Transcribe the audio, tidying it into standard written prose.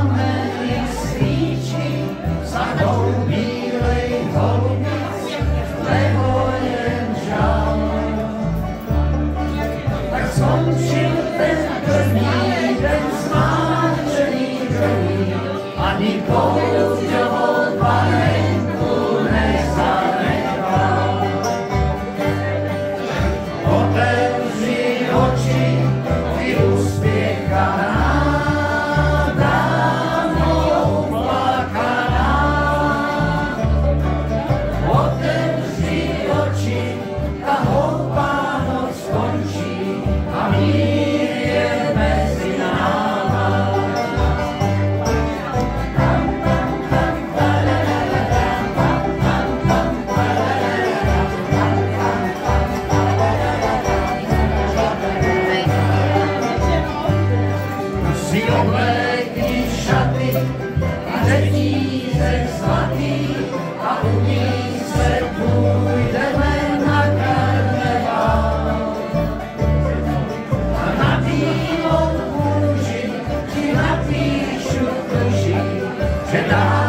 plameny svíči sadou bílej holubic, lebo jen žal. Tak skončil ten první den smáčený krví, ani poľuďovou panenku nezanechal. Otevři oči, ty uspiechaná, dávno uplakaná. Otevři oči, tá hloupá noc skončí a mír je mezi náma. Si oblékni šaty a řetízek zlatý a u nich se půjdeme na karneval. A na bílou kůži ti napíšu tuži, že dá